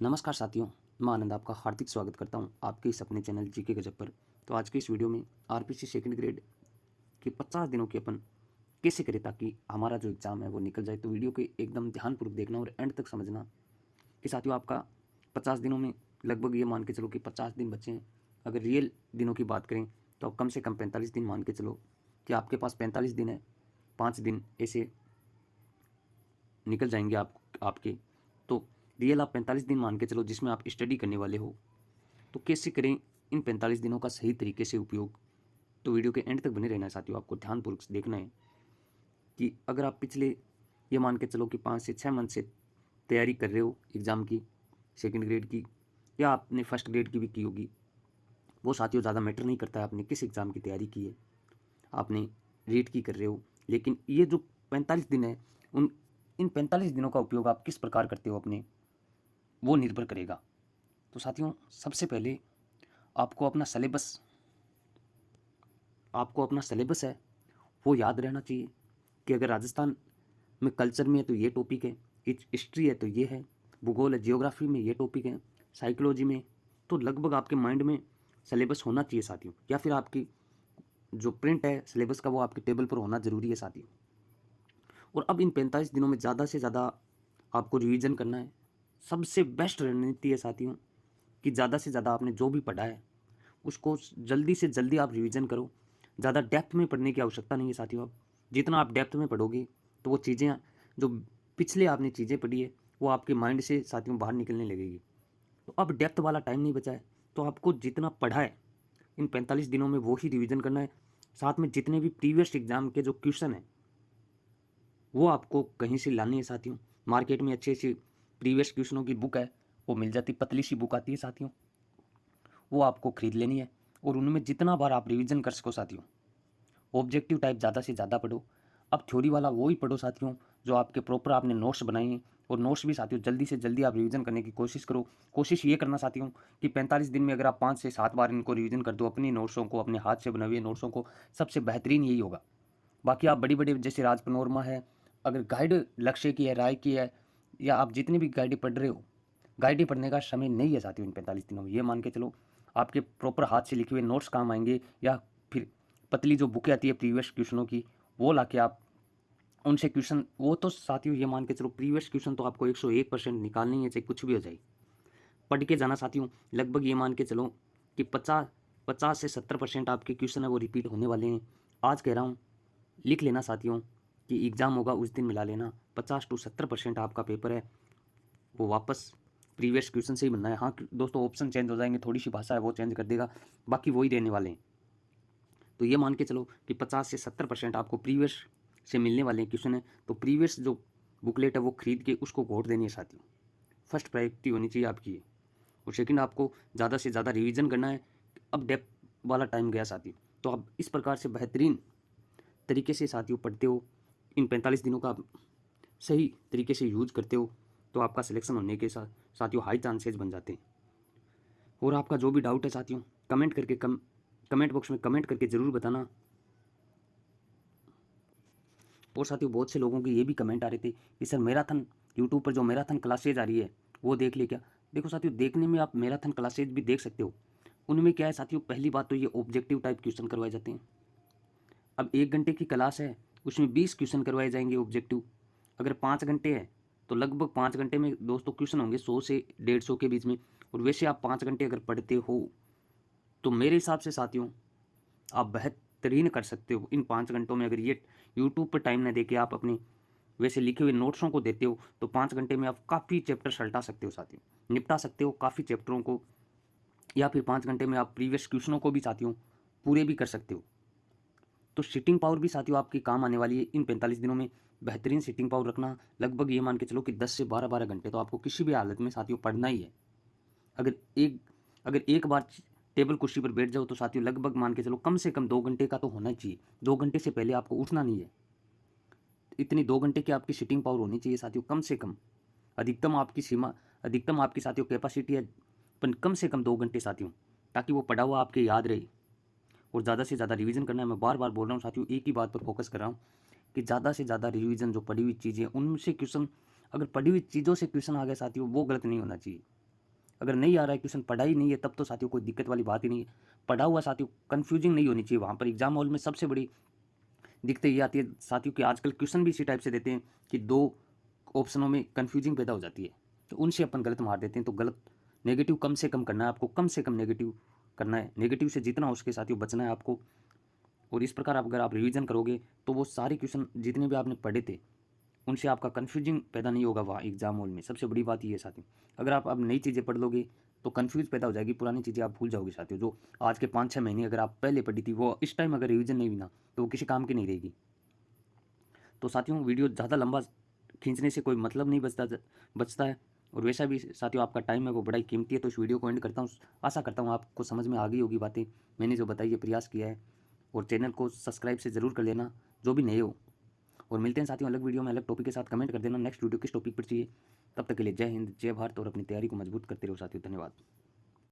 नमस्कार साथियों, मैं आनंद आपका हार्दिक स्वागत करता हूं आपके इस अपने चैनल जीके गजब पर। तो आज के इस वीडियो में आरपीसी सेकंड ग्रेड के 50 दिनों की अपन कैसे करें ताकि हमारा जो एग्ज़ाम है वो निकल जाए। तो वीडियो के एकदम ध्यानपूर्वक देखना और एंड तक समझना कि साथियों आपका 50 दिनों में लगभग ये मान के चलो कि 50 दिन बचे हैं। अगर रियल दिनों की बात करें तो कम से कम 45 दिन मान के चलो कि आपके पास 45 दिन है। 5 दिन ऐसे निकल जाएंगे आपके। तो रियल आप 45 दिन मान के चलो जिसमें आप स्टडी करने वाले हो। तो कैसे करें इन 45 दिनों का सही तरीके से उपयोग। तो वीडियो के एंड तक बने रहना है साथियों, आपको ध्यानपूर्वक देखना है कि अगर आप पिछले ये मान के चलो कि 5 से 6 मंथ से तैयारी कर रहे हो एग्ज़ाम की, सेकंड ग्रेड की, या आपने फर्स्ट ग्रेड की भी की होगी, वो साथियों ज़्यादा मैटर नहीं करता है आपने किस एग्ज़ाम की तैयारी की है, आपने रीट की कर रहे हो। लेकिन ये जो 45 दिन है, उन इन 45 दिनों का उपयोग आप किस प्रकार करते हो अपने, वो निर्भर करेगा। तो साथियों सबसे पहले आपको अपना सिलेबस आपको अपना सिलेबस है वो याद रहना चाहिए कि अगर राजस्थान में कल्चर में है तो ये टॉपिक है, हिस्ट्री है तो ये है, भूगोल है, जियोग्राफी में ये टॉपिक है, साइकोलॉजी में, तो लगभग आपके माइंड में सिलेबस होना चाहिए साथियों। या फिर आपकी जो प्रिंट है सिलेबस का वो आपके टेबल पर होना ज़रूरी है साथियों। और अब इन 45 दिनों में ज़्यादा से ज़्यादा आपको रिवीजन करना है। सबसे बेस्ट रणनीति है साथियों कि ज़्यादा से ज़्यादा आपने जो भी पढ़ा है उसको जल्दी से जल्दी आप रिवीजन करो। ज़्यादा डेप्थ में पढ़ने की आवश्यकता नहीं है साथियों। आप जितना आप डेप्थ में पढ़ोगे तो वो चीज़ें जो पिछले आपने चीज़ें पढ़ी है वो आपके माइंड से साथियों बाहर निकलने लगेगी। तो अब डेप्थ वाला टाइम नहीं बचा है, तो आपको जितना पढ़ा है इन 45 दिनों में वो ही रिवीजन करना है। साथ में जितने भी प्रीवियस एग्जाम के जो क्वेश्चन हैं वो आपको कहीं से लानी है साथियों। मार्केट में अच्छी अच्छी प्रीवियस क्वेश्चनों की बुक है, वो मिल जाती, पतली सी बुक आती है साथियों, वो आपको खरीद लेनी है। और उनमें जितना बार आप रिवीजन कर सको साथियों, ऑब्जेक्टिव टाइप ज़्यादा से ज़्यादा पढ़ो। अब थ्योरी वाला वो ही पढ़ो साथियों जो आपके प्रॉपर आपने नोट्स बनाए हैं। और नोट्स भी साथियों जल्दी से जल्दी आप रिवीजन करने की कोशिश करो। कोशिश ये करना साथियों कि 45 दिन में अगर आप 5 से 7 बार इनको रिवीजन कर दो, अपनी नोट्सों को, अपने हाथ से बने हुए नोट्सों को, सबसे बेहतरीन यही होगा। बाकी आप बड़ी बड़ी जैसे राज पनोरमा है, अगर गाइड लक्ष्य की है, राय की है, या आप जितनी भी गाइडें पढ़ रहे हो, गाइडें पढ़ने का समय नहीं है साथियों इन 45 दिनों में। ये मान के चलो आपके प्रॉपर हाथ से लिखे हुए नोट्स काम आएंगे, या फिर पतली जो बुकें आती है प्रीवियस क्वेश्चनों की, वो ला के आप उनसे क्वेश्चन, वो तो साथियों ये मान के चलो प्रीवियस क्वेश्चन तो आपको 101% निकालनी है, चाहे कुछ भी हो जाए। पढ़ के जाना साथियों, लगभग ये मान के चलो कि 50 से 70% आपके क्वेश्चन है वो रिपीट होने वाले हैं। आज कह रहा हूँ लिख लेना साथियों कि एग्ज़ाम होगा उस दिन मिला लेना। 50 to 70% आपका पेपर है वो वापस प्रीवियस क्वेश्चन से ही बनना है। हाँ दोस्तों, ऑप्शन चेंज हो जाएंगे, थोड़ी सी भाषा है वो चेंज कर देगा, बाकी वही रहने वाले हैं। तो ये मान के चलो कि 50 से 70% आपको प्रीवियस से मिलने वाले हैं क्वेश्चन है। तो प्रीवियस जो बुकलेट है वो खरीद के उसको घोट देनी है साथियों। फर्स्ट प्रायोरिटी होनी चाहिए आपकी ये। और सेकंड आपको ज़्यादा से ज़्यादा रिवीजन करना है। अब डेप्थ वाला टाइम गया साथियों, तो आप इस प्रकार से बेहतरीन तरीके से साथियों पढ़ते हो, इन 45 दिनों का आप सही तरीके से यूज करते हो, तो आपका सिलेक्शन होने के साथ साथियों हाई चांसेस बन जाते हैं। और आपका जो भी डाउट है साथियों कमेंट बॉक्स में कमेंट करके ज़रूर बताना। और साथियों बहुत से लोगों के ये भी कमेंट आ रहे थे कि सर मैराथन यूट्यूब पर जो मैराथन क्लासेज आ रही है वो देख ले क्या। देखो साथियों, देखने में आप मैराथन क्लासेज भी देख सकते हो। उनमें क्या है साथियों, पहली बात तो ये ऑब्जेक्टिव टाइप क्वेश्चन करवाए जाते हैं। अब 1 घंटे की क्लास है, उसमें 20 क्वेश्चन करवाए जाएंगे ऑब्जेक्टिव। अगर 5 घंटे है तो लगभग 5 घंटे में दोस्तों क्वेश्चन होंगे 100 से 150 के बीच में। और वैसे आप 5 घंटे अगर पढ़ते हो तो मेरे हिसाब से साथियों आप बेहतरीन कर सकते हो इन 5 घंटों में। अगर ये यूट्यूब पर टाइम न दे के आप अपने वैसे लिखे हुए नोट्सों को देते हो तो 5 घंटे में आप काफ़ी चैप्टर सल्टा सकते हो साथियों, निपटा सकते हो काफ़ी चैप्टरों को। या फिर 5 घंटे में आप प्रीवियस क्वेश्चनों को भी साथियों पूरे भी कर सकते हो। तो सिटिंग पावर भी साथियों आपकी काम आने वाली है इन 45 दिनों में। बेहतरीन सिटिंग पावर रखना, लगभग ये मान के चलो कि 10 से 12 घंटे तो आपको किसी भी हालत में साथियों पढ़ना ही है। अगर एक अगर एक बार टेबल कुर्सी पर बैठ जाओ तो साथियों लगभग मान के चलो कम से कम 2 घंटे का तो होना ही चाहिए। 2 घंटे से पहले आपको उठना नहीं है। इतनी 2 घंटे की आपकी सिटिंग पावर होनी चाहिए साथियों, कम से कम। अधिकतम आपकी सीमा, अधिकतम आपकी साथियों कैपेसिटी है, पर कम से कम 2 घंटे साथियों, ताकि वो पढ़ा हुआ आपके याद रहे। और ज़्यादा से ज़्यादा रिवीजन करना है। मैं बार बार बोल रहा हूँ साथियों, एक ही बात पर फोकस कर रहा हूँ कि ज़्यादा से ज़्यादा रिवीजन, जो पढ़ी हुई चीज़ें उनसे क्वेश्चन, अगर पढ़ी हुई चीज़ों से क्वेश्चन आ गए साथियों वो गलत नहीं होना चाहिए। अगर नहीं आ रहा है क्वेश्चन, पढ़ा ही नहीं है, तब तो साथियों कोई दिक्कत वाली बात ही नहीं है। पढ़ा हुआ साथियों कन्फ्यूजिंग नहीं होनी चाहिए। वहाँ पर एग्जाम हॉल में सबसे बड़ी दिक्कत ये आती है साथियों कि आजकल क्वेश्चन भी इसी टाइप से देते हैं कि 2 ऑप्शनों में कन्फ्यूजिंग पैदा हो जाती है, तो उनसे अपन गलत मार देते हैं। तो गलत नेगेटिव कम से कम करना है आपको, कम से कम नेगेटिव करना है, नेगेटिव से जितना हो सके साथियों बचना है आपको। और इस प्रकार अगर आप रिवीजन करोगे तो वो सारे क्वेश्चन जितने भी आपने पढ़े थे उनसे आपका कन्फ्यूजिंग पैदा नहीं होगा वहाँ एग्जाम हॉल में। सबसे बड़ी बात ये है साथियों, अगर आप अब नई चीज़ें पढ़ लोगे तो कन्फ्यूज पैदा हो जाएगी, पुरानी चीज़ें आप भूल जाओगे साथियों। जो आज के 5-6 महीने अगर आप पहले पढ़ी थी वो इस टाइम अगर रिवीजन नहीं हुई ना तो वो किसी काम की नहीं रहेगी। तो साथियों वीडियो ज़्यादा लंबा खींचने से कोई मतलब नहीं बचता है। और वैसा भी साथियों आपका टाइम है वो बड़ा ही कीमती है। तो इस वीडियो को एंड करता हूँ। आशा करता हूँ आपको समझ में आ गई होगी बातें मैंने जो बताई है, प्रयास किया है। और चैनल को सब्सक्राइब से ज़रूर कर लेना जो भी नए हो। और मिलते हैं साथियों अलग वीडियो में अलग टॉपिक के साथ। कमेंट कर देना नेक्स्ट वीडियो किस टॉपिक पर चाहिए। तब तक के लिए जय हिंद, जय भारत, और अपनी तैयारी को मजबूत करते रहो साथियों। धन्यवाद।